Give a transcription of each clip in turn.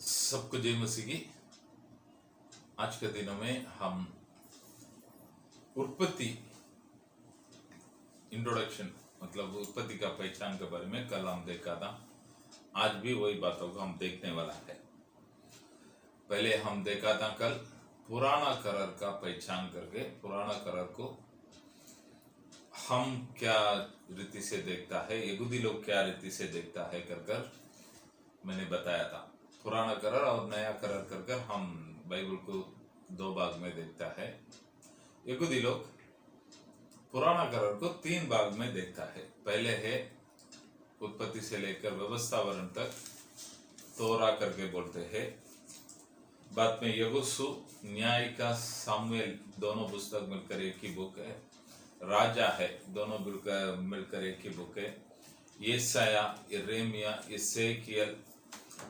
सबको जय मसीह की। आज के दिनों में हम उत्पत्ति इंट्रोडक्शन मतलब उत्पत्ति का पहचान के बारे में कल हम देखा था। आज भी वही बातों को हम देखने वाला है। पहले हम देखा था कल पुराना करार का पहचान करके, पुराना करार को हम क्या रीति से देखता है, यहूदी लोग क्या रीति से देखता है कर मैंने बताया था। पुराना करार और नया करार कर हम बाइबल को दो भाग में देखता है। यहूदी लोग पुराना करार को तीन भाग में देखता है। पहले है उत्पत्ति से लेकर व्यवस्थावरण तक तोरा करके बोलते हैं। बाद में यहोशू, न्यायिका, सामुएल दोनों पुस्तक मिलकर एक ही बुक है। राजा है, दोनों मिलकर एक ही बुक है। यशाया, यिर्मयाह, एसेकियल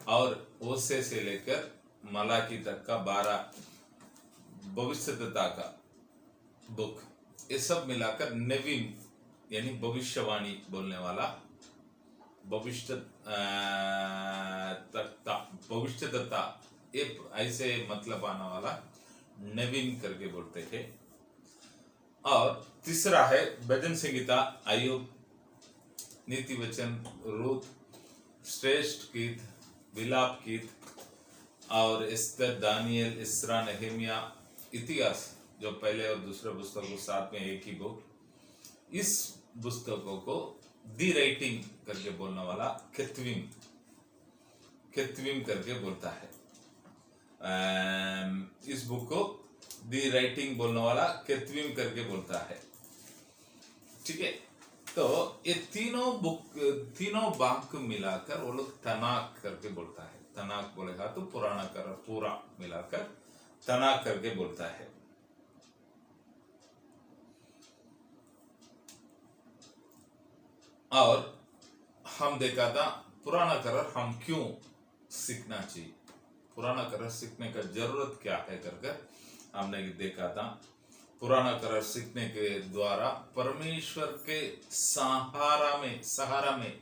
और ओसे से लेकर मलाकी तक का 12 भविष्यद्वक्ता का बुक, ये सब मिलाकर नवीन यानी भविष्यवाणी बोलने वाला भविष्यद्वक्ता ये ऐसे मतलब आने वाला नवीन करके बोलते हैं। और तीसरा है भजन संहिता, अय्यूब, नीति वचन, रूथ, श्रेष्ठ गीत, विलाप गीत और एस्तर, दानियल, इस्रा, नेहमिया, इतिहास जो पहले और दूसरे पुस्तकों साथ में एक ही बुक। इस पुस्तकों को दी राइटिंग करके बोलने वाला केतुविम करके बोलता है। इस बुक को दी राइटिंग बोलने वाला केतुविम करके बोलता है। ठीक है, तो ये तीनों भाग को मिलाकर वो लोग तनाक करके बोलता है। तनाक बोलेगा तो पुराना कर पूरा मिलाकर तनाक करके बोलता है। और हम देखा था पुराना करार हम क्यों सीखना चाहिए, पुराना करार सीखने का जरूरत क्या है कर हमने देखा था। पुराना करार सीखने के द्वारा परमेश्वर के सहारा में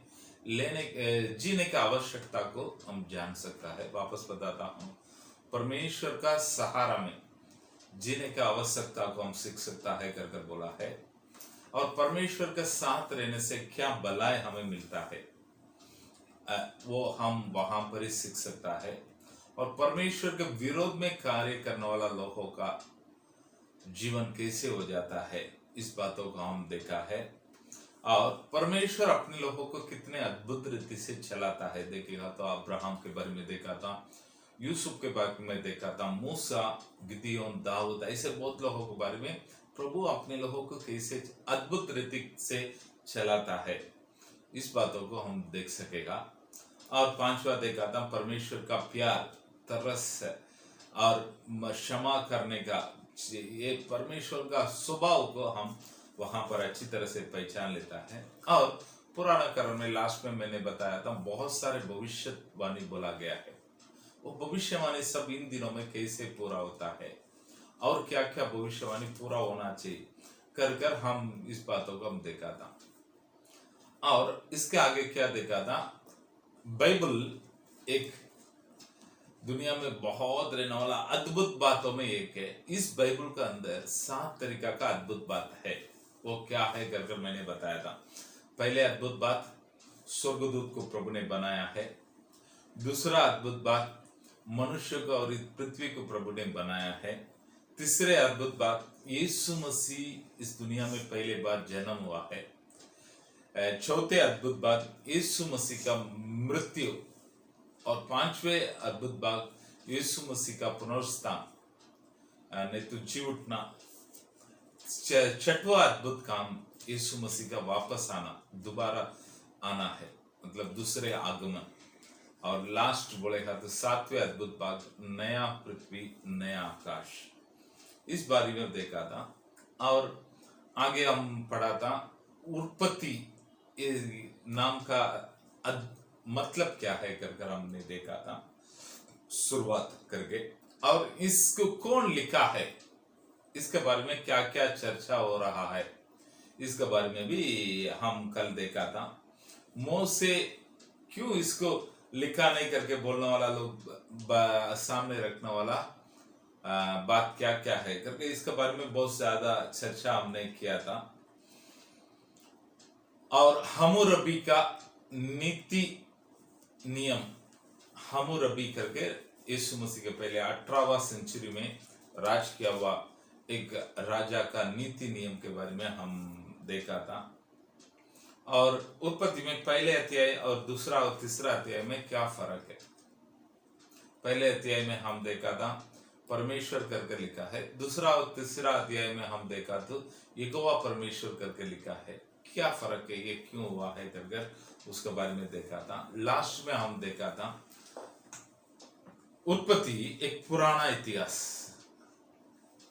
जीने का आवश्यकता को हम जान सकता है। वापस बताता हूँ, परमेश्वर का सहारा में जीने का आवश्यकता को हम सीख सकता है कर बोला है। और परमेश्वर के साथ रहने से क्या भलाई हमें मिलता है वो हम वहां पर ही सीख सकता है। और परमेश्वर के विरोध में कार्य करने वाला लोगों का जीवन कैसे हो जाता है, इस बातों को हम देखा है। और परमेश्वर अपने लोगों को कितने अद्भुत रीति से चलाता है देखेगा तो अब्राहम के बारे में देखा था, यूसुफ के बारे में देखा था, मूसा, गिदियोन, दाऊद, ऐसे बहुत लोगों के बारे में प्रभु अपने लोगों को कैसे अद्भुत रीति से चलाता है, इस बातों को हम देख सकेगा। और पांचवा देखा था परमेश्वर का प्यार, तरस और क्षमा करने का, ये परमेश्वर का स्वभाव को हम वहां पर अच्छी तरह से पहचान लेता है। और पुराना करार में लास्ट में मैंने बताया था बहुत सारे भविष्यवाणी बोला गया है। वो भविष्यवाणी सब इन दिनों में कैसे पूरा होता है और क्या क्या भविष्यवाणी पूरा होना चाहिए कर हम इस बातों को हम देखा था। और इसके आगे क्या देखा था, बाइबल एक दुनिया में बहुत रहने वाला अद्भुत बातों में एक है। इस बाइबल का अंदर 7 तरीका का अद्भुत बात है। वो क्या है कर मैंने बताया था। पहले अद्भुत बात, स्वर्गदूत को प्रभु ने बनाया है। दूसरा अद्भुत बात, मनुष्य को और इस पृथ्वी को प्रभु ने बनाया है। तीसरे अद्भुत बात, यीशु मसीह इस दुनिया में पहले बार जन्म हुआ है। चौथे अद्भुत बात, यीशु मसीह का मृत्यु। और पांचवें अद्भुत बात, यीशु मसीह का पुनरुत्थान नहीं तो जी उठना। छठवां अद्भुत काम, यीशु मसीह का वापस आना, दोबारा आना है, मतलब दूसरे आगमन। और लास्ट बोलेगा तो 7वें अद्भुत बात, नया पृथ्वी नया आकाश, इस बारे में देखा था। और आगे हम पढ़ा था उत्पत्ति नाम का मतलब क्या है कर हमने देखा था शुरुआत करके। और इसको कौन लिखा है, इसके बारे में क्या क्या चर्चा हो रहा है, इसके बारे में भी हम कल देखा था। मोसे क्यों इसको लिखा नहीं करके बोलने वाला लोग सामने रखने वाला बात क्या क्या है करके इसके बारे में बहुत ज्यादा चर्चा हमने किया था। और हमूरबी का नीति नियम, हमूरबी करके यीशु मसीह के पहले 18वां सेंचुरी में राज किया हुआ एक राजा का नीति नियम के बारे में हम देखा था। और उत्पत्ति में पहले अध्याय और दूसरा और तीसरा अध्याय में क्या फर्क है। पहले अध्याय में हम देखा था परमेश्वर करके लिखा है, दूसरा और तीसरा अध्याय में हम देखा तो यहोवा परमेश्वर करके लिखा है। क्या फर्क है, ये क्यों हुआ है करके उसके बारे में देखा था। लास्ट में हम देखा था उत्पत्ति एक पुराना इतिहास,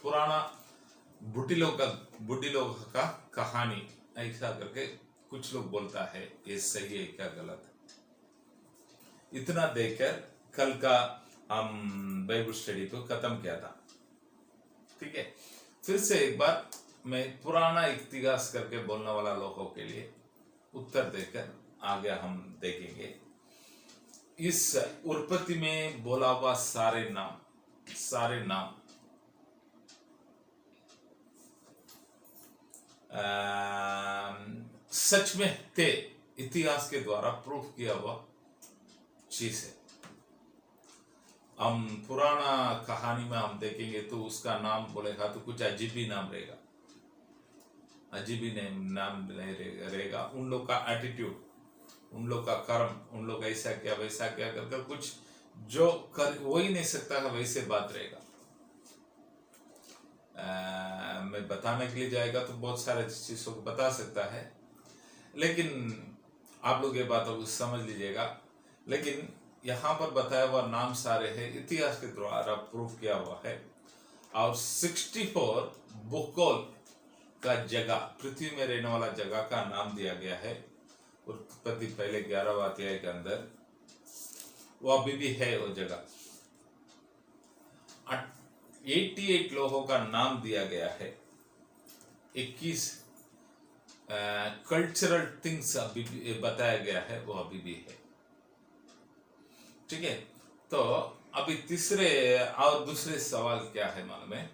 पुराना बुढ़ी लोग का कहानी ऐसा करके कुछ लोग बोलता है ये सही है क्या गलत है। इतना देखकर कल का हम बाइबल स्टडी को खत्म किया था। ठीक है, फिर से एक बार मैं पुराना इतिहास करके बोलने वाला लोगों के लिए उत्तर देकर आगे हम देखेंगे। इस उत्पत्ति में बोला हुआ सारे नाम सच में थे, इतिहास के द्वारा प्रूफ किया हुआ चीज है। हम पुराना कहानी में हम देखेंगे तो उसका नाम बोलेगा तो कुछ अजीब ही नाम रहेगा, अजीब ही नाम नहीं रहेगा। उन लोग का एटीट्यूड, उन लोग का कर्म, उन लोग ऐसा क्या वैसा क्या कर कुछ जो कर हो ही नहीं सकता वैसे बात रहेगा। मैं बताने के लिए जाएगा तो बहुत सारे चीजों को बता सकता है, लेकिन आप लोग ये बातों को समझ लीजिएगा। लेकिन यहाँ पर बताया हुआ नाम सारे है इतिहास के द्वारा प्रूफ किया हुआ है। और 64 भूगोल का जगह, पृथ्वी में रहने वाला जगह का नाम दिया गया है उत्पत्ति पहले 11वां अध्याय के अंदर। वो अभी भी है वो जगह। 88 लोगों का नाम दिया गया है। 21 कल्चरल थिंग्स अभी भी बताया गया है, वो अभी भी है। ठीक है, तो अभी तीसरे और दूसरे सवाल क्या है मालूम है?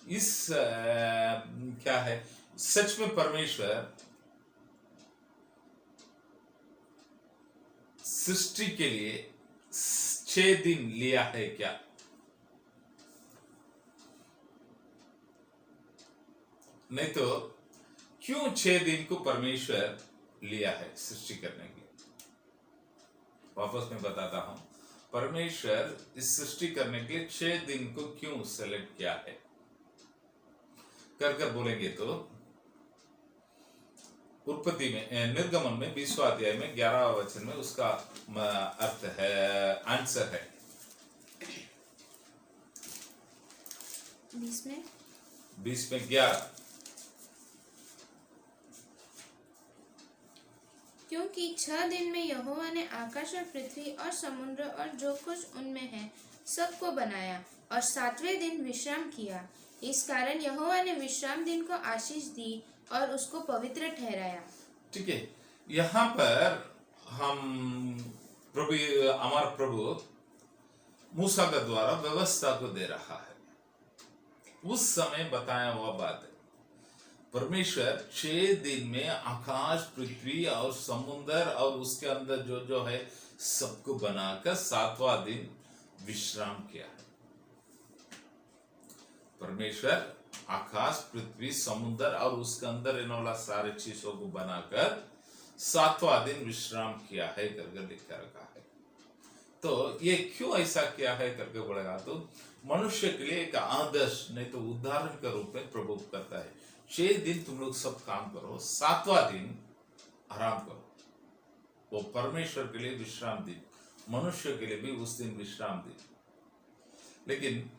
इस क्या है, सच में परमेश्वर सृष्टि के लिए 6 दिन लिया है क्या? नहीं तो क्यों 6 दिन को परमेश्वर लिया है सृष्टि करने के लिए? वापस मैं बताता हूं, परमेश्वर इस सृष्टि करने के लिए 6 दिन को क्यों सेलेक्ट किया है कर बोलेंगे तो उत्पत्ति में, निर्गमन में 20वां अध्याय में 11वां वचन में उसका अर्थ है, आंसर है 20 में 11। क्योंकि 6 दिन में यहोवा ने आकाश और पृथ्वी और समुद्र और जो कुछ उनमें है सबको बनाया और 7वें दिन विश्राम किया। इस कारण यहोवा ने विश्राम दिन को आशीष दी और उसको पवित्र ठहराया। ठीक है, यहाँ पर हम हमारा प्रभु मूसा के द्वारा व्यवस्था को दे रहा है। उस समय बताया हुआ बात है, परमेश्वर 6 दिन में आकाश, पृथ्वी और समुद्र और उसके अंदर जो जो है सबको बनाकर 7वां दिन विश्राम किया है। परमेश्वर आकाश, पृथ्वी, समुद्र और उसके अंदर रहने वाला सारे चीजों को बनाकर 7वां दिन विश्राम किया है करके लिख रखा है। तो ये क्यों ऐसा किया है करके बोलेगा तो मनुष्य के लिए एक आदर्श नहीं तो उदाहरण के रूप में प्रभु करता है। 6 दिन तुम लोग सब काम करो, 7वां दिन आराम करो। वो परमेश्वर के लिए विश्राम दिन, मनुष्य के लिए भी उस दिन विश्राम दिन। लेकिन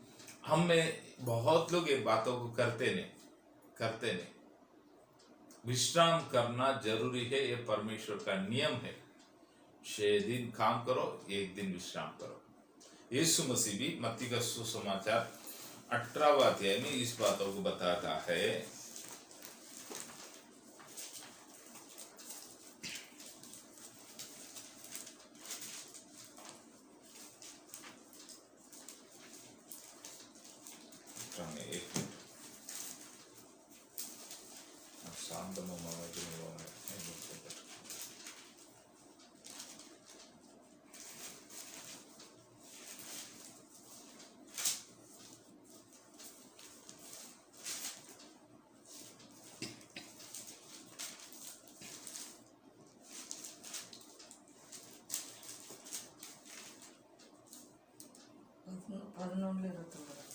हम में बहुत लोग ये बातों को करते नहीं। विश्राम करना जरूरी है, ये परमेश्वर का नियम है। 6 दिन काम करो, 1 दिन विश्राम करो। यीशु मसीह भी मत्ती का सुसमाचार 18वां अध्याय में इस बातों को बताता है।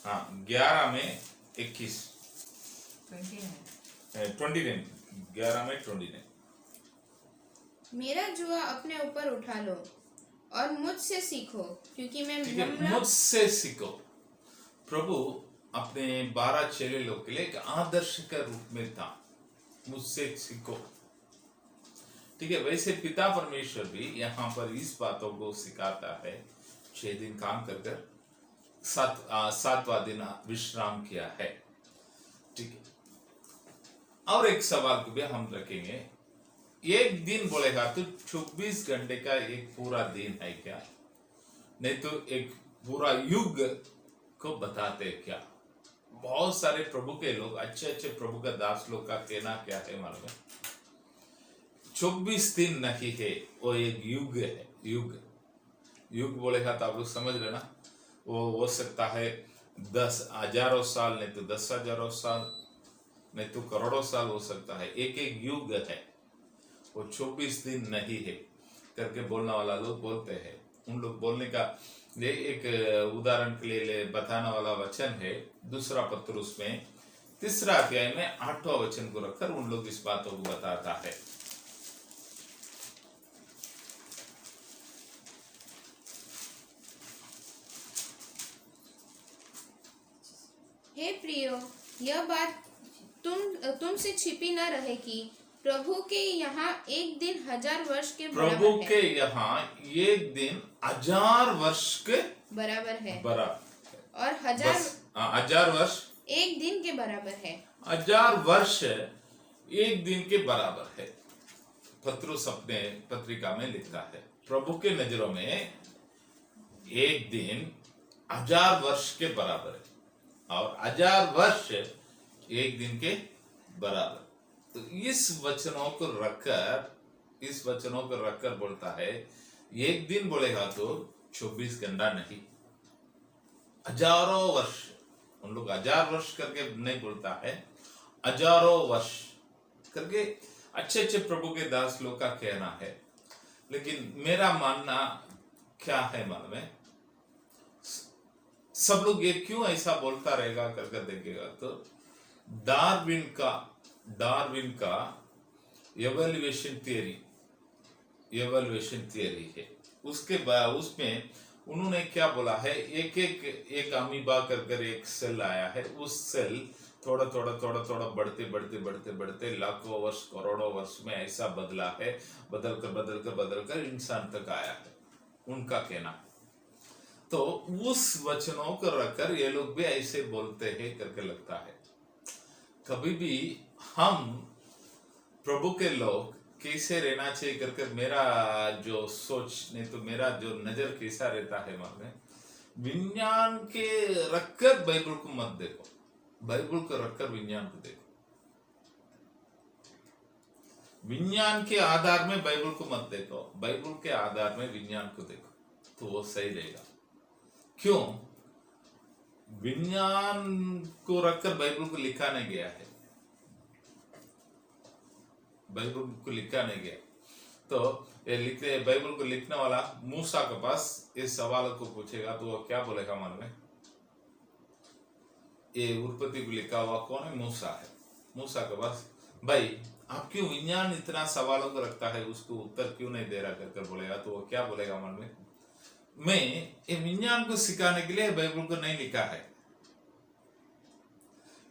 हाँ 11 में 21 29 11 में 29 मेरा जुआ अपने ऊपर उठा लो और मुझसे सीखो क्योंकि मैं ठीक है, विनम्र मुझसे सीखो। प्रभु अपने 12 चेले लोग के लिए एक आदर्श के रूप में था, मुझसे सीखो। ठीक है, वैसे पिता परमेश्वर भी यहाँ पर इस बातों को सिखाता है। 6 दिन काम कर सातवां दिन विश्राम किया है। ठीक है, और एक सवाल को भी हम रखेंगे, एक दिन बोलेगा तो 24 घंटे का एक पूरा दिन है क्या? नहीं तो एक पूरा युग को बताते क्या? बहुत सारे प्रभु के लोग, अच्छे अच्छे प्रभु का दास लोग का कहना क्या है मालूम है? 24 दिन नहीं है, वो एक युग है। युग बोलेगा तो आप लोग समझ लेना, वो हो सकता है 10 हजारों साल, नहीं तो 10,000 साल, नहीं तो करोड़ों साल हो सकता है। एक एक युग है, वो 24 दिन नहीं है करके बोलने वाला लोग बोलते हैं। उन लोग बोलने का ये एक उदाहरण के लिए बताने वाला वचन है 2 पत्रुस में 3 अध्याय में 8वां वचन को रखकर उन लोग इस बातों को बताता है। हे प्रियो, यह बात तुमसे छिपी न रहे कि प्रभु के यहाँ एक दिन 1000 वर्ष के प्रभु के यहाँ एक दिन 1000 वर्ष के बराबर है बराबर, और 1000 वर्ष एक दिन के बराबर है। 1000 वर्ष एक दिन के बराबर है। पत्रुस अपने पत्रिका में लिखता है, प्रभु के नजरों में एक दिन 1000 वर्ष के बराबर है और 1000 वर्ष एक दिन के बराबर। तो इस वचनों को रखकर बोलता है, एक दिन बोलेगा तो 24 घंटा नहीं, हजारों वर्ष। उन लोग 1000 वर्ष करके नहीं बोलता है, हजारों वर्ष करके अच्छे अच्छे प्रभु के दास लोग का कहना है। लेकिन मेरा मानना क्या है मालूम है? सब लोग ये क्यों ऐसा बोलता रहेगा करके देखेगा तो डार्विन का एवोल्यूशन थियरी है। उसमें उन्होंने क्या बोला है, एक अमीबा कर एक सेल आया है, उस सेल थोड़ा बढ़ते लाखों वर्ष करोड़ों वर्ष में ऐसा बदला है, बदल कर इंसान तक आया है, उनका कहना। तो उस वचनों को रखकर ये लोग भी ऐसे बोलते हैं करके लगता है। कभी भी हम प्रभु के लोग कैसे रहना चाहिए करके मेरा जो सोच, नहीं तो मेरा जो नजर कैसा रहता है मन में, विज्ञान के रखकर बाइबल को मत देखो, बाइबल को रखकर विज्ञान को देखो। विज्ञान के आधार में बाइबल को मत देखो, बाइबल के आधार में विज्ञान को देखो, तो वो सही रहेगा। क्यों? विज्ञान को रखकर बाइबल को लिखा नहीं गया है, बाइबल को लिखा नहीं गया। तो ये लिखते बाइबल को लिखने वाला मूसा के पास इस सवाल को पूछेगा तो वो क्या बोलेगा मन में? ये उत्पत्ति को लिखा हुआ कौन है? मूसा है। मूसा के पास, भाई आप क्यों विज्ञान इतना सवालों को रखता है, उसको उत्तर क्यों नहीं दे रहा कर बोलेगा तो वो क्या बोलेगा मन में? मैं ये विज्ञान को सिखाने के लिए बाइबल को नहीं लिखा है,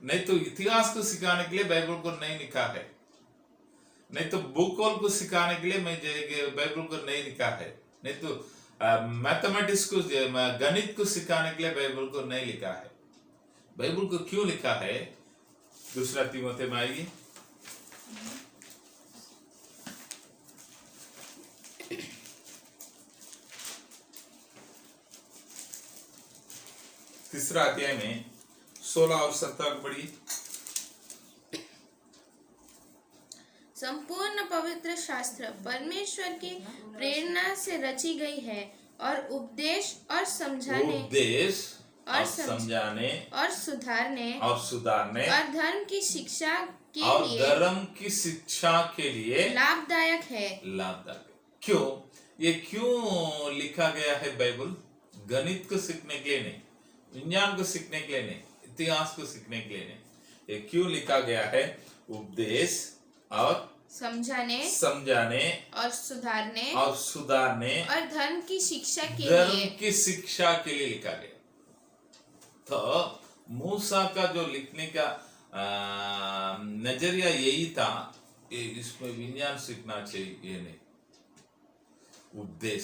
नहीं तो इतिहास को सिखाने के लिए बाइबल को नहीं लिखा है, नहीं तो भूगोल को सिखाने के लिए मैं बाइबल को नहीं लिखा है, नहीं तो मैथमेटिक्स को गणित को सिखाने के लिए बाइबल को नहीं लिखा है। बाइबल को क्यों लिखा है? 2 तीमुथियुस में आएगी, तीसरा अध्याय में 16 और 17 पढ़िए। संपूर्ण पवित्र शास्त्र परमेश्वर की प्रेरणा से रची गई है और उपदेश और समझाने और सुधारने और धर्म की शिक्षा के लिए लाभदायक है। क्यों? ये क्यों लिखा गया है बाइबल? गणित को सीखने के लिए नहीं, विज्ञान को सीखने के लिए नहीं, इतिहास को सीखने के लिए नहीं। ये क्यों लिखा गया है? उपदेश और समझाने और सुधारने और धर्म की शिक्षा के धर्म लिए। की शिक्षा के लिए लिखा गया। तो मूसा का जो लिखने का नजरिया यही था, इसमें विज्ञान सीखना चाहिए, ये नहीं। उपदेश,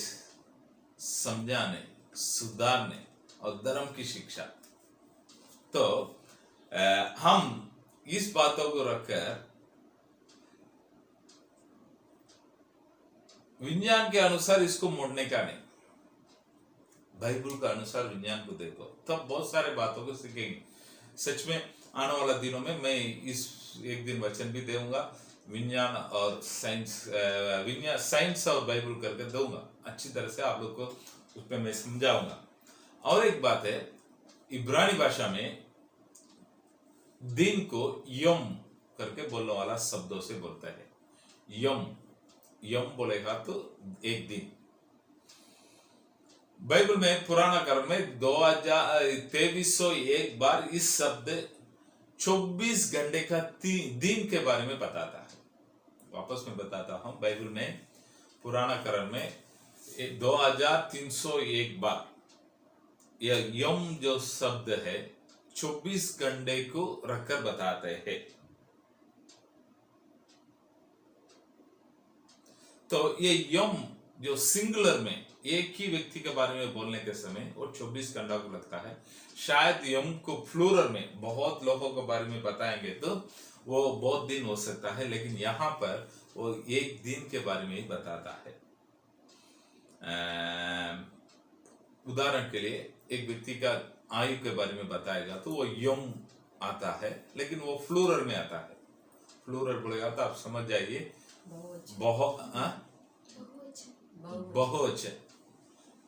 समझाने, सुधारने और धर्म की शिक्षा। तो हम इस बातों को रखकर विज्ञान के अनुसार इसको मोड़ने का नहीं, बाइबल के अनुसार विज्ञान को देखो, तब बहुत सारे बातों को सीखेंगे। सच में आने वाला दिनों में मैं इस एक दिन वचन भी दूंगा, विज्ञान और साइंस और बाइबल करके दूंगा, अच्छी तरह से आप लोग को उसमें मैं समझाऊंगा। और एक बात है, इब्रानी भाषा में दिन को यम करके बोलने वाला शब्दों से बोलता है। यम बोलेगा तो एक दिन। बाइबल में पुराना कर्म में 2301 बार इस शब्द 24 घंटे का दिन के बारे में बताता है। वापस में बताता हूं, बाइबल में पुराना कर्म में 2301 बार यह यम जो शब्द है 24 घंटे को रखकर बताते हैं। तो ये यम जो सिंगुलर में एक ही व्यक्ति के बारे में बोलने के समय वो 24 घंटा को लगता है। शायद यम को प्लूरल में बहुत लोगों के बारे में बताएंगे तो वो बहुत दिन हो सकता है, लेकिन यहाँ पर वो एक दिन के बारे में ही बताता है। उदाहरण के लिए एक व्यक्ति का आयु के बारे में बताएगा तो वो यम आता है, लेकिन वो प्लूरल में आता है। प्लूरल बोलेगा तो आप समझ जाइए बहुवचन,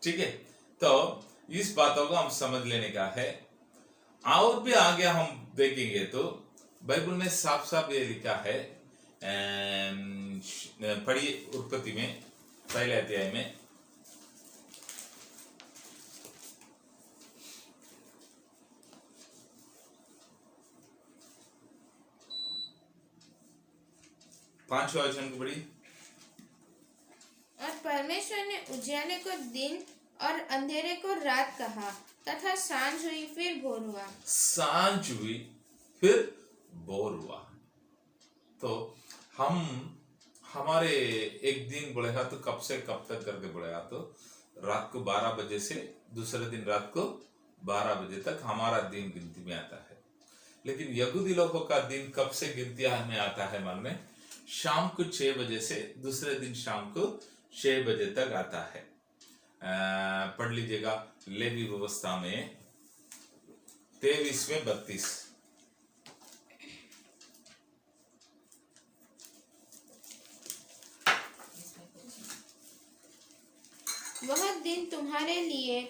ठीक है। तो इस बातों को हम समझ लेने का है। और भी आगे हम देखेंगे तो बाइबल में साफ साफ ये लिखा है, पढ़िए उत्पत्ति में पहले अध्याय में पांचवा वचन को पढ़िए। और परमेश्वर ने उजियाले को दिन और अंधेरे को रात कहा, तथा सांझ हुई फिर भोर हुआ। सांझ हुई फिर भोर हुआ। तो हम हमारे एक दिन बोलेगा तो कब से कब तक करके बोलेगा तो रात को 12 बजे से दूसरे दिन रात को 12 बजे तक हमारा दिन गिनती में आता है। लेकिन यहूदी लोगों का दिन कब से गिनती में आता है? मान में शाम को 6 बजे से दूसरे दिन शाम को 6 बजे तक आता है। पढ़ लीजिएगा लेवी व्यवस्था में 23-32। वह दिन तुम्हारे लिए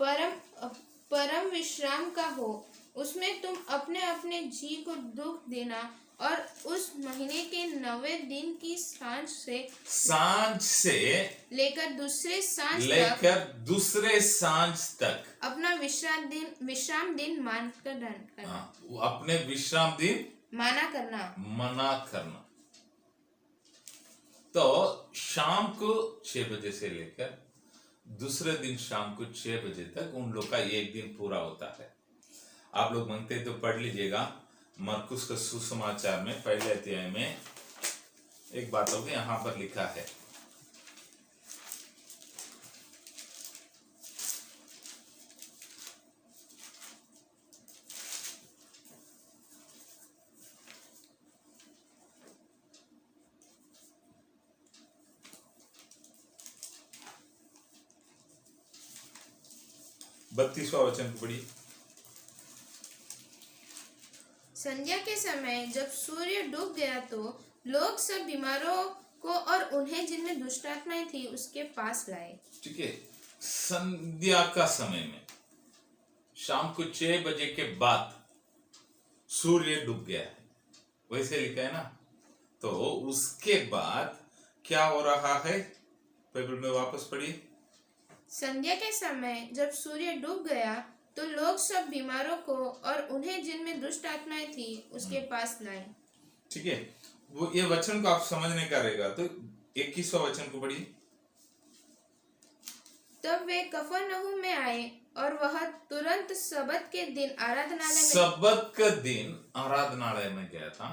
परम विश्राम का हो, उसमें तुम अपने अपने जी को दुख देना और उस महीने के 9वें दिन की सांझ से लेकर दूसरे सांझ तक अपना विश्राम दिन करना। अपने विश्राम दिन मना करना। तो शाम को 6 बजे से लेकर दूसरे दिन शाम को 6 बजे तक उन लोग का एक दिन पूरा होता है। आप लोग मांगते तो पढ़ लीजिएगा मरकुस का सुसमाचार में पहले अध्याय में एक बातों को यहाँ पर लिखा है। बत्तीसवां वचन को पढ़िए। संध्या के समय जब सूर्य डूब गया तो लोग सब बीमारों को और उन्हें जिनमें दुष्ट आत्माएं थी उसके पास लाए। ठीक है, संध्या का समय में शाम को 6 बजे के बाद सूर्य डूब गया है, वैसे लिखा है ना। तो उसके बाद क्या हो रहा है? बाइबल में वापस पढ़िए संध्या के समय जब सूर्य डूब गया तो लोग सब बीमारों को और उन्हें जिनमें दुष्ट आत्माएं थी उसके पास लाए। ठीक है, वो ये वचन को आप समझने का रहेगा तो 21वां वचन को पढ़िए। तब वे कफरनहूम में आए और वह तुरंत सबत के दिन आराधनालय में सबत का दिन आराधनालय में गया था।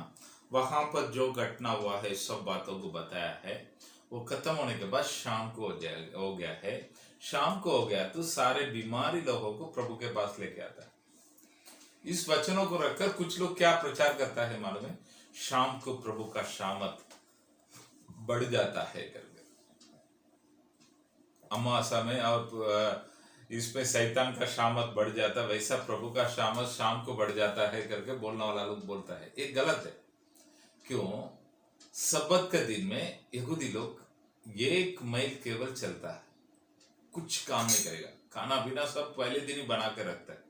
वहां पर जो घटना हुआ है सब बातों को बताया है। वो खत्म होने के बाद शाम को हो गया है। शाम को हो गया तो सारे बीमारी लोगों को प्रभु के पास लेके आता है। इस वचनों को रखकर कुछ लोग क्या प्रचार करता है मालूम है? शाम को प्रभु का शामत बढ़ जाता है करके, अमावस्या में और इसमें शैतान का शामत बढ़ जाता है, वैसा प्रभु का शामत शाम को बढ़ जाता है करके बोलने वाला लोग बोलता है। ये गलत है। क्यों? सबत के दिन में यहूदी लोग 1 मील केवल चलता है, कुछ काम नहीं करेगा, खाना पीना सब पहले दिन ही बना के रखता है।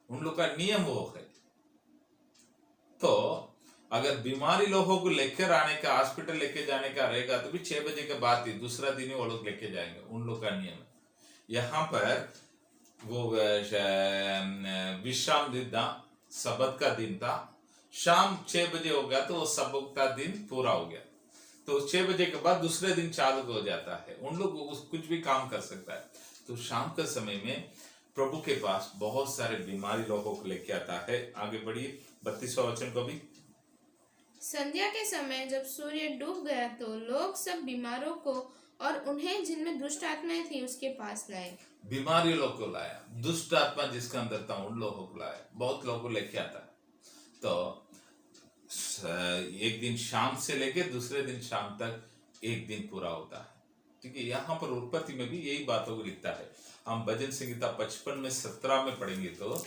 उन लोग का नियम वो है। तो अगर बीमारी लोगों को लेकर आने का, हॉस्पिटल लेके जाने का रहेगा तो भी 6 बजे के बाद ही दूसरा दिन ही वो लोग लेके जाएंगे। उन लोग का नियम है। यहाँ पर वो विश्राम दिन था, सबत का दिन था। शाम 6 बजे हो गया तो वो सबत का दिन पूरा हो गया। तो 6 बजे के बाद दूसरे दिन चालू हो जाता है। उन लोग कुछ भी काम कर सकता है। तो शाम के समय में प्रभु के पास बहुत सारे बीमारी लोगों को लेके आता है। आगे बढ़िए 32वां वचन को भी। संध्या के समय जब सूर्य डूब गया तो लोग सब बीमारों को और उन्हें जिनमें दुष्ट आत्माएं थी उसके पास लाए। बीमारी लोग को लाया, दुष्ट आत्मा जिसके अंदर था उन लोगों को लाया, बहुत लोगों को लेके आता है। तो एक दिन शाम से लेके दूसरे दिन शाम तक एक दिन पूरा होता है। ठीक है, यहाँ पर उत्पत्ति में भी यही बातों को लिखता है। हम भजन संहिता 55 में 17 में पढ़ेंगे तो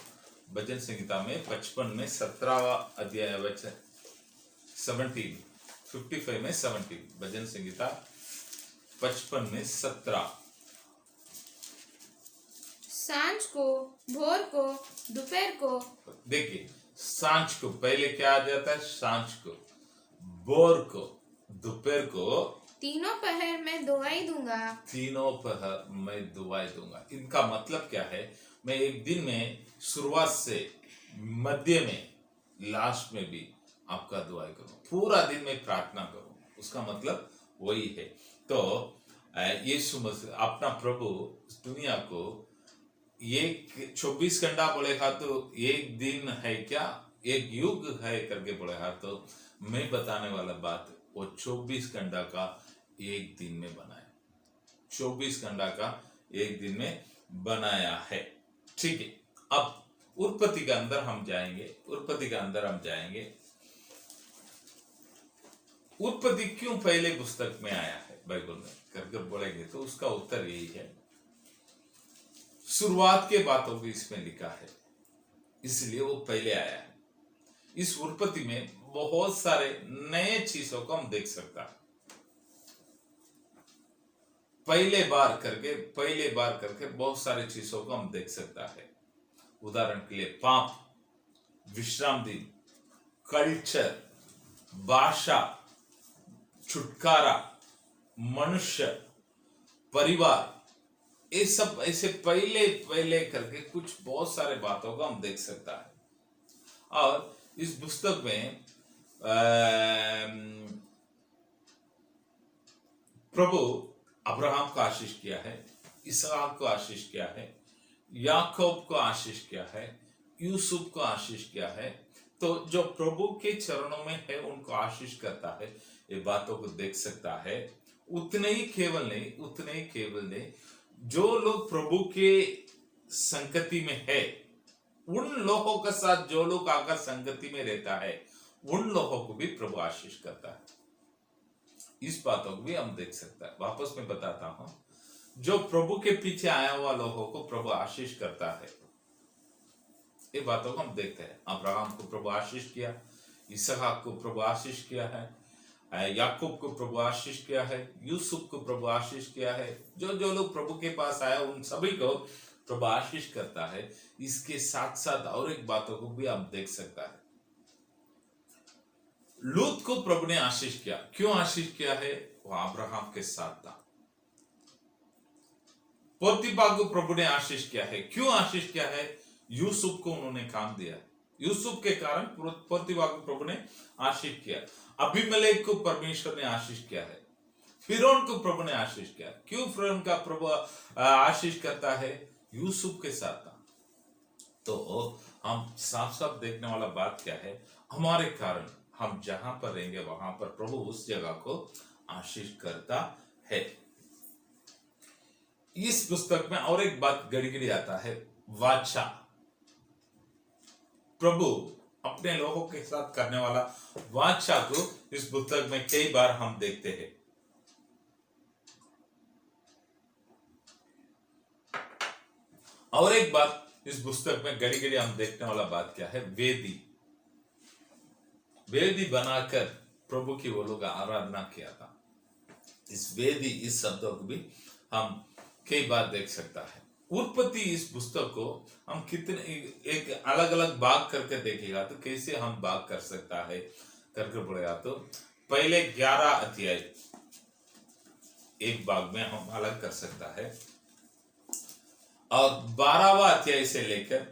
भजन संहिता में 55 में 17वां अध्याय वचन 17 55 में 17 भजन संहिता 55 में 17। सांझ को, भोर को, दोपहर को। देखिए, सांझ को पहले क्या आ जाता है? सांझ को, भोर को, दोपहर को, तीनों पहर में दुआई दूंगा। तीनों पहर मैं दुआई दूंगा। इनका मतलब क्या है? मैं एक दिन में शुरुआत से मध्य में लास्ट में भी आपका दुआई करूं, पूरा दिन में प्रार्थना करूं। उसका मतलब वही है। तो यीशु मसीह अपना प्रभु दुनिया को एक 24 घंटा बोलेगा तो एक दिन है क्या, एक युग है करके बोलेगा। तो मैं बताने वाला बात वो 24 घंटा का एक दिन में बनाया, 24 घंटा का एक दिन में बनाया है। ठीक है, अब उत्पत्ति के अंदर हम जाएंगे। उत्पत्ति के अंदर हम जाएंगे। उत्पत्ति क्यों पहले पुस्तक में आया है बाइबल में करके बोलेंगे तो उसका उत्तर यही है, शुरुआत के बातों को इसमें लिखा है, इसलिए वो पहले आया है। इस उत्पत्ति में बहुत सारे नए चीजों को हम देख सकता है। पहले बार करके बहुत सारे चीजों को हम देख सकता है। उदाहरण के लिए पाप, विश्राम दिन, कल्चर, भाषा, छुटकारा, मनुष्य, परिवार, ये सब ऐसे पहले करके कुछ बहुत सारे बातों को हम देख सकता है। और इस पुस्तक में प्रभु अब्राहम को आशीष किया है, इसहाक को आशीष किया है, याकूब को आशीष किया है, यूसुफ को आशीष किया है। तो जो प्रभु के चरणों में है उनको आशीष करता है, ये बातों को देख सकता है। उतने ही केवल नहीं, जो लोग प्रभु के संगति में है, उन लोगों के साथ जो लोग आकर संगति में रहता है, उन लोगों को भी प्रभु आशीष करता है। इस बातों को भी हम देख सकता है। वापस मैं बताता हूं, जो प्रभु के पीछे आया हुआ लोगों को प्रभु आशीष करता है। ये बातों को हम देखते हैं। अब्राहम को प्रभु आशीष किया, इसहाक को प्रभु आशीष किया है, याकूब को प्रभु आशीष किया है, यूसुफ को प्रभु आशीष किया है। जो लोग प्रभु के पास आया उन सभी को प्रभु आशीष करता है। इसके साथ साथ और एक बातों को भी हम देख सकता है। लूत को प्रभु ने आशीष किया। क्यों आशीष किया है? वो अब्राहम के साथ था। पोतीफा को प्रभु ने आशीष किया है। क्यों आशीष किया है? यूसुफ को उन्होंने काम दिया। यूसुफ के कारण पोतीफा को प्रभु ने आशीष किया। अबीमेलेक को परमेश्वर ने आशीष किया है। फिरौन को प्रभु ने आशीष किया। क्यों फिरौन का प्रभु आशीष करता है? यूसुफ के साथ था। तो हम साफ साफ देखने वाला बात क्या है? हमारे कारण हम जहां पर रहेंगे वहां पर प्रभु उस जगह को आशीष करता है। इस पुस्तक में और एक बात गड़ी गड़ी आता है, वाचा। प्रभु अपने लोगों के साथ करने वाला वाचा को इस पुस्तक में कई बार हम देखते हैं। और एक बात इस पुस्तक में गड़ी गड़ी हम देखने वाला बात क्या है? वेदी। वेदी बनाकर प्रभु की वो लोग आराधना किया था। इस वेदी, इस शब्दों को भी हम कई बार देख सकता है। उत्पत्ति इस पुस्तक को हम कितने एक अलग अलग भाग करके देखेगा तो कैसे हम भाग कर सकता है करके बोलेगा तो पहले 11 अध्याय एक भाग में हम अलग कर सकता है, और 12वां अध्याय से लेकर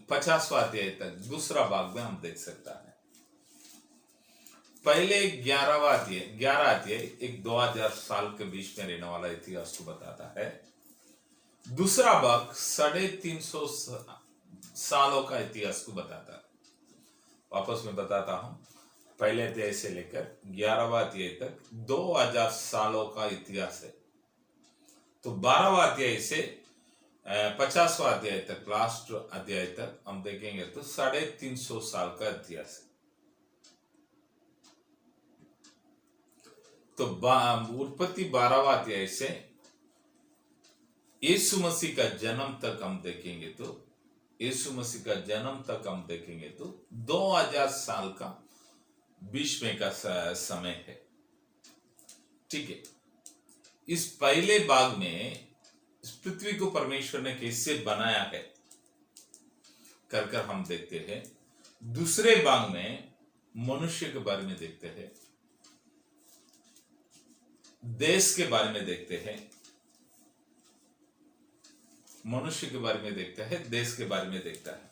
50वां अध्याय तक दूसरा भाग में हम देख सकता है। पहले 11वां अध्याय 11 अध्याय एक 2000 साल के बीच में रहने वाला इतिहास को बताता है। दूसरा भाग 350 सालों का इतिहास को बताता है। वापस मैं बताता हूं, पहले अध्याय से लेकर 11वां अध्याय तक 2000 सालों का इतिहास है। तो 12वां अध्याय से 50वां अध्याय तक, लास्ट अध्याय तक हम देखेंगे तो 350 साल का इतिहास है। तो उत्पत्ति 12वां अध्याय से यीशु मसीह का जन्म तक हम देखेंगे तो यीशु मसीह का जन्म तक हम देखेंगे तो 2000 साल का बीच में का समय है। ठीक है। इस पहले भाग में इस पृथ्वी को परमेश्वर ने कैसे बनाया है कर हम देखते हैं। दूसरे भाग में मनुष्य के बारे में देखते हैं, देश के बारे में देखते हैं, मनुष्य के बारे में देखता है, देश के बारे में देखता है।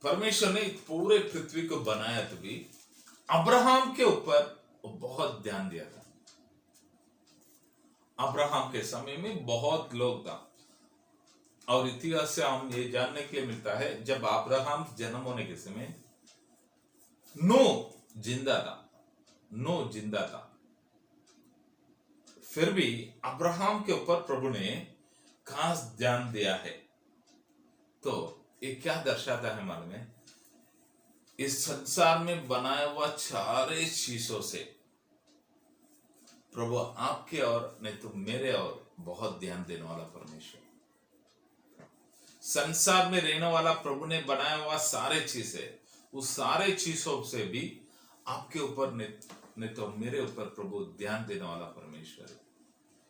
परमेश्वर ने पूरे पृथ्वी को बनाया तो भी अब्राहम के ऊपर बहुत ध्यान दिया था। अब्राहम के समय में बहुत लोग था, और इतिहास से हम ये जानने के लिए मिलता है जब अब्राहम जन्म होने के समय नूह जिंदा था। फिर भी अब्राहम के ऊपर प्रभु ने खास ध्यान दिया है। तो ये क्या दर्शाता है? मालूम है, इस संसार में बनाया हुआ सारे चीजों से प्रभु आपके और नहीं तो मेरे और बहुत ध्यान देने वाला परमेश्वर। संसार में रहने वाला प्रभु ने बनाया हुआ सारे चीजें, उस सारे चीजों से भी आपके ऊपर नहीं तो मेरे ऊपर प्रभु ध्यान देने वाला परमेश्वर है।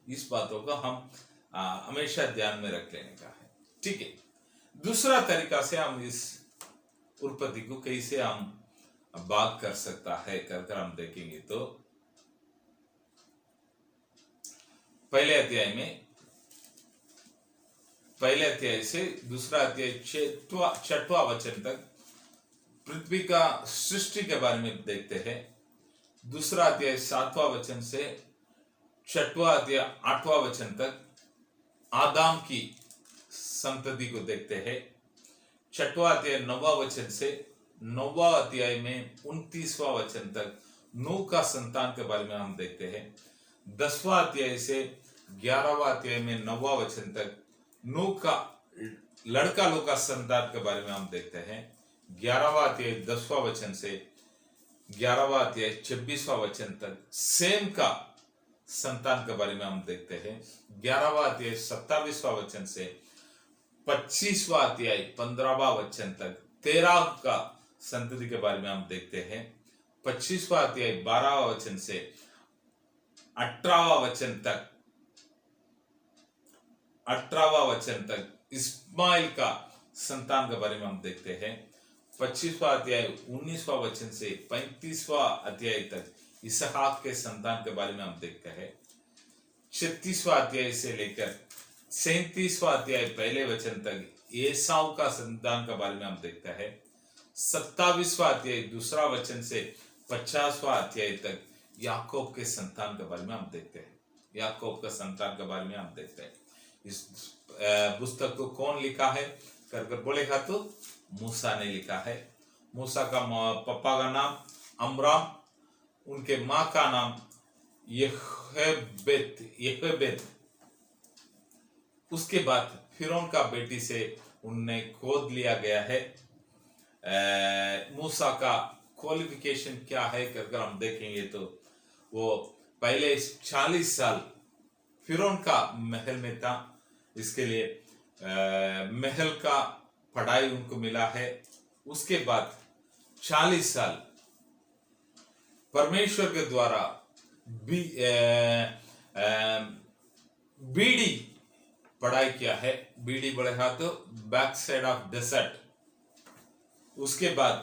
इस बातों का हम हमेशा ध्यान में रख लेने का है। ठीक है। दूसरा तरीका से हम इस उत्पत्ति को कैसे हम भाग कर सकता है कर हम देखेंगे तो पहले अध्याय से दूसरा अध्याय 6वां वचन तक पृथ्वी का सृष्टि के बारे में देखते हैं। दूसरा अध्याय 7वां वचन से 6वां अध्याय 8वां वचन तक आदम की संतति को देखते हैं। 6वां अध्याय 9वां वचन से 9वां अध्याय में 29वां वचन तक नूह का संतान के बारे में हम देखते हैं। 10वां अध्याय से 11वां अध्याय में 9वां वचन तक नूह का लड़का लोग का संतान के बारे में हम देखते हैं। 11वां अध्याय 10वां वचन से 11वां अध्याय 26वां वचन तक सेम का संतान के बारे में हम देखते हैं। 11वां अध्याय 27वां वचन से 25वां अध्याय 15वां वचन तक 13 का संतति के बारे में हम देखते हैं। 25वां अध्याय 12वां वचन से 18वां वचन तक इस्माइल का संतान के बारे में हम देखते हैं। 25वां अध्याय 19वां वचन से 35वां अध्याय तक इसहाक के संतान के बारे में हम देखते हैं। 36वां अध्याय से लेकर 37वां अध्याय पहले वचन तक एसाव का संतान के बारे में हम देखते हैं। 27वां अध्याय दूसरा वचन से 50वां अध्याय तक याकूब के संतान के बारे में हम देखते हैं। याकूब का संतान के बारे में हम देखते हैं। इस पुस्तक को कौन लिखा है कर बोलेगा तो मूसा ने लिखा है। मूसा का पापा का नाम अमराम, उनके माँ का नाम यहोबेद। उसके बाद फिरौन का बेटी से उन्हें गोद लिया गया है। मूसा का क्वालिफिकेशन क्या है कर हम देखेंगे तो वो पहले 40 साल फिरौन का महल में था। इसके लिए महल का पढ़ाई उनको मिला है। उसके बाद 40 साल परमेश्वर के द्वारा बीडी पढ़ाई किया है। बीडी बढ़ेगा तो बैक साइड ऑफ डेजर्ट। उसके बाद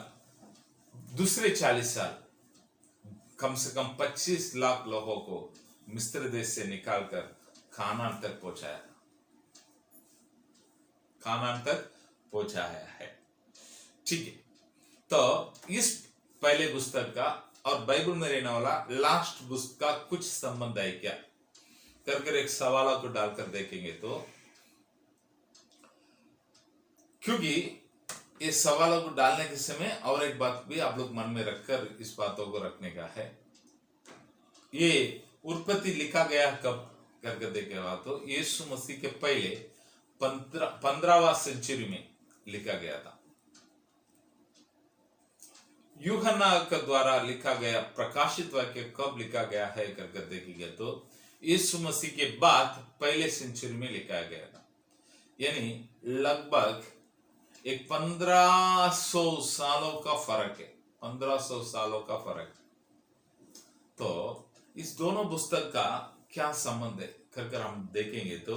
दूसरे 40 साल कम से कम 25 लाख लोगों को मिस्र देश से निकालकर कानान तक पहुंचाया, कानान तक पहुंचाया है। ठीक है, तो इस पहले पुस्तक का और बाइबल में रहने वाला लास्ट पुस्तक का कुछ संबंध है क्या करके एक सवाल को डालकर देखेंगे तो, क्योंकि इस सवालों को डालने के समय और एक बात भी आप लोग मन में रखकर इस बातों को रखने का है। ये उत्पत्ति लिखा गया कब करके देखेगा तो यीशु मसीह के पहले 15वां सेंचुरी में लिखा गया था। यूहन्ना के द्वारा लिखा गया प्रकाशित वाक्य कब लिखा गया है करके देखेंगे तो यीशु मसीह के बाद पहले सेंचुरी में लिखा गया था। यानी लगभग एक 1500 सालों का फर्क है, 1500 सालों का फर्क। तो इस दोनों पुस्तक का क्या संबंध है कर हम देखेंगे तो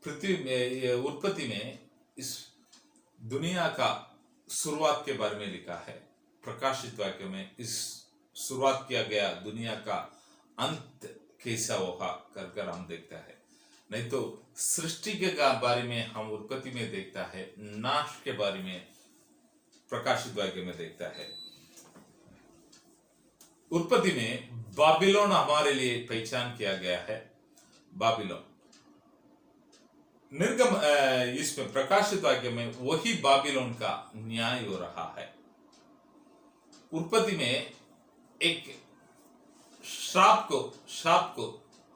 पृथ्वी में उत्पत्ति में इस दुनिया का शुरुआत के बारे में लिखा है। प्रकाशित वाक्य में इस शुरुआत किया गया दुनिया का अंत कैसा होगा कर हम देखता है। नहीं तो सृष्टि के बारे में हम उत्पत्ति में देखता है, नाश के बारे में प्रकाशित वाक्य में देखता है। उत्पत्ति में बाबिलोन हमारे लिए पहचान किया गया है, बाबिलोन। निर्गम इसमें प्रकाशित वाक्य में वही बाबिलोन का न्याय हो रहा है। उत्पत्ति में एक श्राप को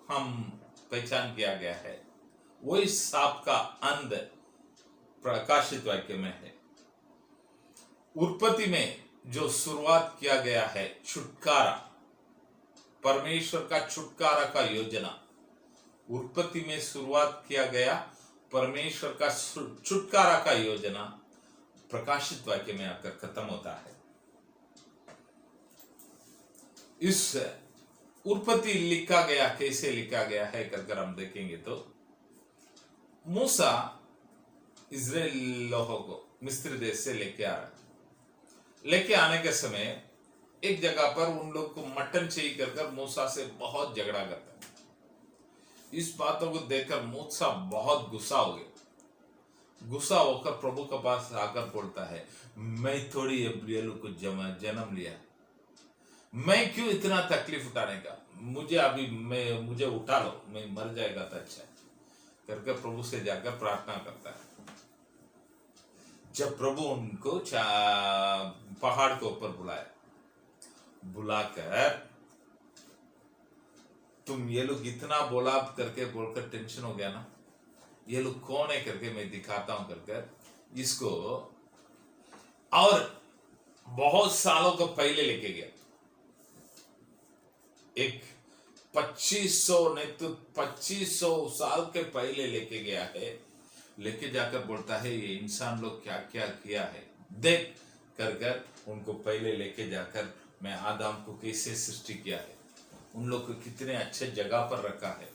हम पहचान किया गया है, वही श्राप का अंत प्रकाशित वाक्य में है। उत्पत्ति में जो शुरुआत किया गया है छुटकारा, परमेश्वर का छुटकारा का योजना, उत्पत्ति में शुरुआत किया गया परमेश्वर का छुटकारा का योजना प्रकाशित वाक्य में आकर खत्म होता है। इस उत्पत्ति लिखा गया कैसे लिखा गया है कर हम देखेंगे तो मूसा इजराइल लोगों को मिस्र देश से लेके आने के समय एक जगह पर उन लोग को मटन चाहिए कर मूसा से बहुत झगड़ा करता है। इस बातों को देखकर मूसा बहुत गुस्सा हो गया। गुस्सा होकर प्रभु के पास आकर बोलता है, मैं थोड़ी अब्रियलू को जन्म लिया, मैं क्यों इतना तकलीफ उठाने का, मुझे उठा लो, मैं मर जाएगा तो अच्छा करके प्रभु से जाकर प्रार्थना करता है। जब प्रभु उनको पहाड़ के ऊपर बुलाकर तुम ये लोग इतना बोलकर टेंशन हो गया ना, ये लोग कौन है करके मैं दिखाता हूं करके इसको, और बहुत सालों को पहले लेके गया। एक 2500 नहीं तो 2500 साल के पहले लेके गया है। लेके जाकर बोलता है ये इंसान लोग क्या क्या किया है देख कर उनको पहले लेके जाकर मैं आदम को कैसे सृष्टि किया है, उन लोग को कितने अच्छे जगह पर रखा है,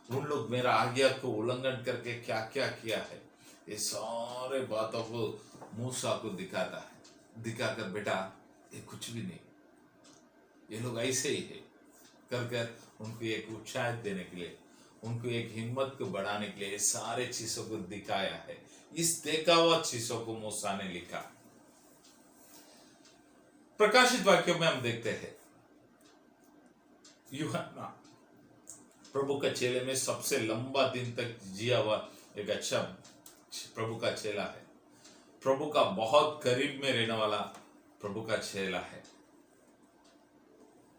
उन लोग मेरा आज्ञा को उल्लंघन करके क्या क्या किया है, ये सारे बातों को मूसा को दिखाता है। दिखाकर बेटा ये कुछ भी नहीं, ये लोग ऐसे ही है, कर कर उनको एक उत्साह देने के लिए, उनको एक हिम्मत को बढ़ाने के लिए सारे चीजों को दिखाया है। इस देखा हुआ चीजों को मूसा ने लिखा। प्रकाशित वाक्यों में हम देखते हैं यूहन्ना प्रभु का चेले में सबसे लंबा दिन तक जिया हुआ एक अच्छा प्रभु का चेला है। प्रभु का बहुत करीब में रहने वाला प्रभु का चेला है।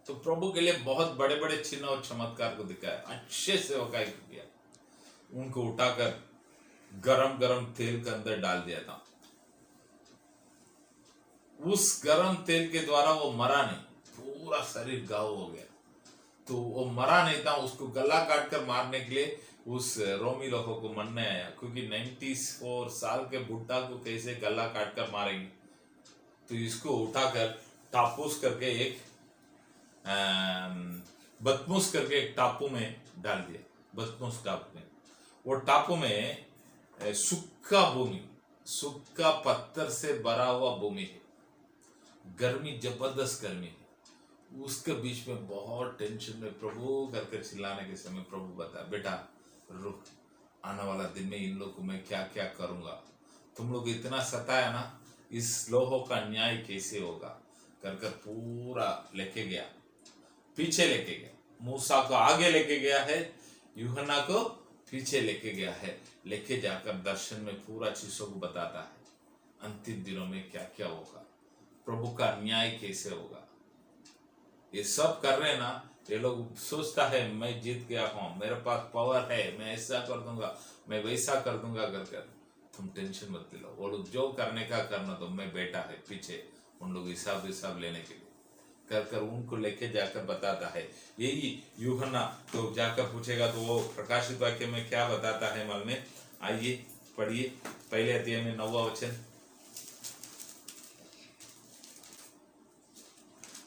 तो प्रभु के लिए बहुत बड़े बड़े चिन्ह और चमत्कार को दिखाया, अच्छे से सेवकाई किया। उनको उठाकर गरम गरम तेल के अंदर डाल दिया था। उस गरम तेल के द्वारा वो मरा नहीं, पूरा शरीर घाव हो गया। तो वो मरा नहीं था, उसको गला काट कर मारने के लिए उस रोमी लोगों को मन में आया, क्योंकि 94 साल के बुढ़ा को कैसे गला काट कर मारेंगे। तो इसको उठाकर टापूस करके एक बदमुस करके एक टापू में डाल दिया। बदमुस टापू में, वो टापू में सूखा भूमि, सूखा पत्थर से भरा हुआ भूमि है, गर्मी, जबरदस्त गर्मी है। उसके बीच में बहुत टेंशन में प्रभु करके चिल्लाने के समय प्रभु बता, बेटा रुक, आने वाला दिन में इन लोगों को मैं क्या क्या करूंगा। तुम लोग इतना सताया ना, इस लोगों का न्याय कैसे होगा कर कर पूरा लेके गया, पीछे लेके गया। मूसा को आगे लेके गया है, यूहन्ना को पीछे लेके गया है। लेके जाकर दर्शन में पूरा चीजों को बताता है, अंतिम दिनों में क्या क्या होगा, प्रभु का न्याय कैसे होगा। ये सब कर रहे ना, ये लोग सोचता है मैं जीत गया हूं, मेरे पास पावर है, मैं ऐसा कर दूंगा, मैं वैसा कर दूंगा कर कर। तुम टेंशन मत लो, वो लोग जो करने का करना दो, मैं बेटा है पीछे, उन लोग हिसाब लेने के लिए कर कर उनको लेके जाकर बताता है। यही यूहन्ना तो जाकर पूछेगा तो वो प्रकाशित वाक्य में क्या बताता है मालूम में? आइए पढ़िए, पहले अध्याय में 9वां वचन।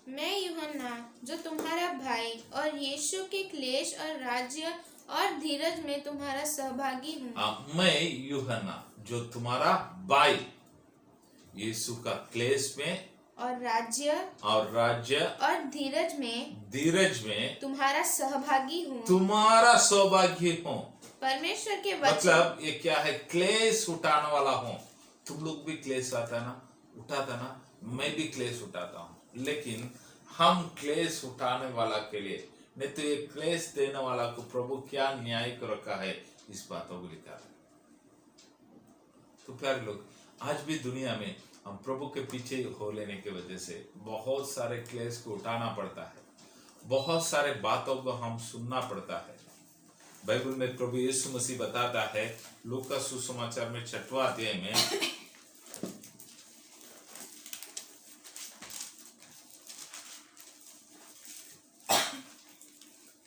मैं यूहन्ना जो तुम्हारा भाई और यीशु के क्लेश और राज्य और धीरज में तुम्हारा सहभागी हूँ। मैं यूहन्ना जो तुम्हारा भाई यीशु का क्लेश में और राज्य और धीरज में तुम्हारा सहभागी हूँ, तुम्हारा सौभाग्य हूँ। परमेश्वर के वचन, मतलब ये क्या है? क्लेश उठाने वाला हूँ। तुम लोग भी क्लेश आता ना, उठाता ना, मैं भी क्लेश उठाता हूँ, लेकिन हम क्लेश उठाने वाला के लिए नहीं तो ये क्लेश देने वाला को प्रभु क्या न्याय को रखा है, इस बातों को लिखा है। तो प्यारे लोग, आज भी दुनिया में हम प्रभु के पीछे हो लेने की वजह से बहुत सारे क्लेश को उठाना पड़ता है, बहुत सारे बातों को हम सुनना पड़ता है। बाइबल में प्रभु यीशु मसीह बताता है, लूका सुसमाचार में 6वां अध्याय में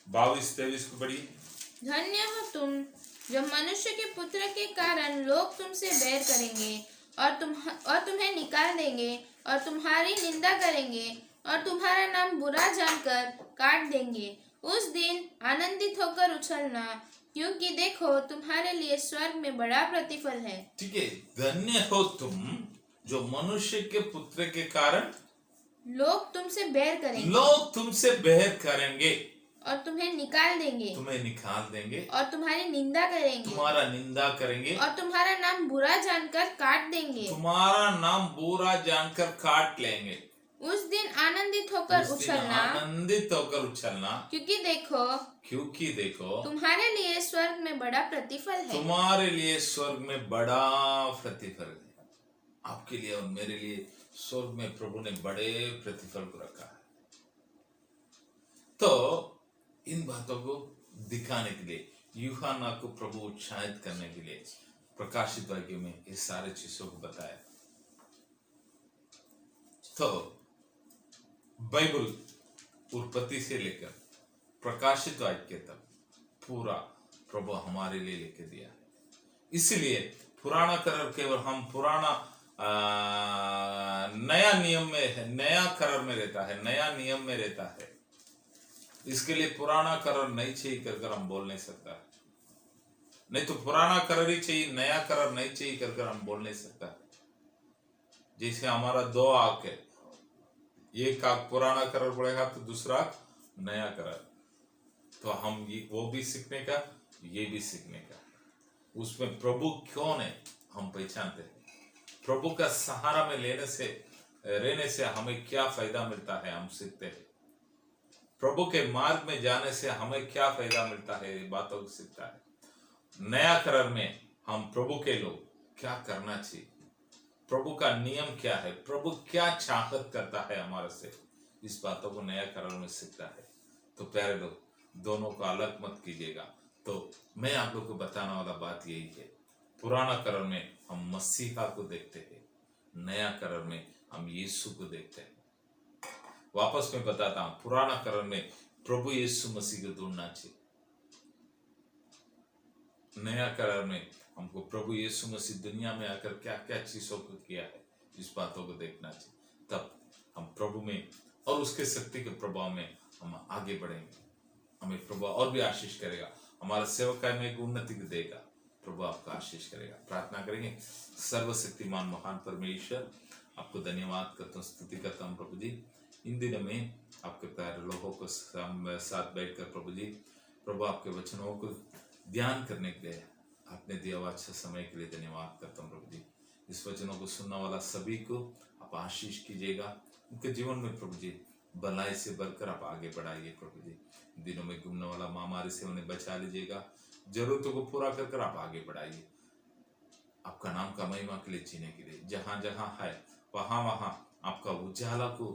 22-23 को पढ़िए। धन्य हो तुम जो मनुष्य के पुत्र के कारण लोग तुमसे बैर करेंगे और तुम्हें निकाल देंगे और तुम्हारी निंदा करेंगे और तुम्हारा नाम बुरा जानकर काट देंगे। उस दिन आनंदित होकर उछलना, क्योंकि देखो तुम्हारे लिए स्वर्ग में बड़ा प्रतिफल है। ठीक है, धन्य हो तुम जो मनुष्य के पुत्र के कारण लोग तुमसे बैर करेंगे, लोग तुमसे बैर करेंगे और तुम्हें निकाल देंगे, तुम्हें निकाल देंगे और तुम्हारी निंदा करेंगे, तुम्हारा निंदा करेंगे, और तुम्हारा नाम बुरा जानकर काट देंगे। तुम्हारा नाम बुरा जानकर काट लेंगे। उस दिन आनंदित होकर उछलना, आनंदित होकर उछलना, क्योंकि देखो तुम्हारे लिए स्वर्ग में बड़ा प्रतिफल है। तुम्हारे लिए स्वर्ग में बड़ा प्रतिफल है। आपके लिए और मेरे लिए स्वर्ग में प्रभु ने बड़े प्रतिफल को रखा है। तो इन बातों को दिखाने के लिए, यूहन्ना को प्रभु उत्साहित करने के लिए प्रकाशित वाक्य में इस सारे चीजों को बताया। तो बाइबल उत्पत्ति से लेकर प्रकाशित वाक्य तक पूरा प्रभु हमारे लिए लेके दिया है। इसलिए पुराना करार केवल हम पुराना नया नियम में है, नया करार में रहता है, नया नियम में रहता है। इसके लिए पुराना करार नहीं चाहिए कर हम बोल नहीं सकता, नहीं तो पुराना करार ही चाहिए, नया करार नहीं चाहिए कर हम बोल नहीं सकता। जैसे हमारा 2 आंख है, एक आंख पुराना करार पड़ेगा तो दूसरा नया करण। तो हम ये वो भी सीखने का, ये भी सीखने का। उसमें प्रभु कौन है हम पहचानते हैं। प्रभु का सहारा में रहने से हमें क्या फायदा मिलता है हम सीखते हैं। प्रभु के मार्ग में जाने से हमें क्या फायदा मिलता है, ये बातों को सीखता है। नया करण में हम प्रभु के लोग क्या करना चाहिए, प्रभु का नियम क्या है, प्रभु क्या चाहत करता है हमारे से, इस बातों को नया करण में सीखता है। तो प्यारे लोग, दोनों को अलग मत कीजिएगा। तो मैं आप लोग को बताने वाला बात यही है, पुराना करण में हम मसीहा को देखते हैं, नया करण में हम यीशु को देखते हैं। वापस मैं बताता हूं, पुराना करण में प्रभु यीशु मसीह को ढूंढना चाहिए, नया करण में हमको प्रभु यीशु मसीह दुनिया में आकर क्या क्या चीजों को किया है, इस बातों को देखना चाहिए। तब हम प्रभु में और उसके शक्ति के प्रभाव में हम आगे बढ़ेंगे। हमें प्रभु और भी आशीष करेगा, हमारा सेवकाई में एक उन्नति को देगा। प्रभु आपको आशीष करेगा। प्रार्थना करेंगे। सर्वशक्तिमान महान परमेश्वर, आपको धन्यवाद करता हूँ, स्तुति करता हूँ प्रभु जी। इन दिनों में आपके प्यारे लोगों को साथ बैठकर प्रभु आपके वचनों को ध्यान करने के लिए आपने दिया हुआ अच्छा समय के लिए धन्यवाद करता हूँ प्रभु जी। इस वचनों को सुनने वाला सभी को आप आशीष कीजिएगा, उनके जीवन में प्रभु जी भलाई से बढ़कर आप आगे बढ़ाइए प्रभु जी। दिनों में घूमने वाला महामारी से उन्हें बचा लीजिएगा, जरूरतों को पूरा कर आप आगे बढ़ाइए। आपका नाम का महिमा के लिए जीने के लिए जहां जहां है वहां वहां आपका उजाला को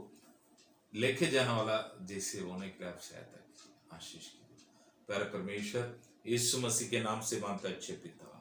लेके जाने वाला जैसे होने के लिए आप सहायता कीजिए, आशीष कीजिए। प्यारे परमेश्वर, यीशु मसीह के नाम से मांगता अच्छे पिता।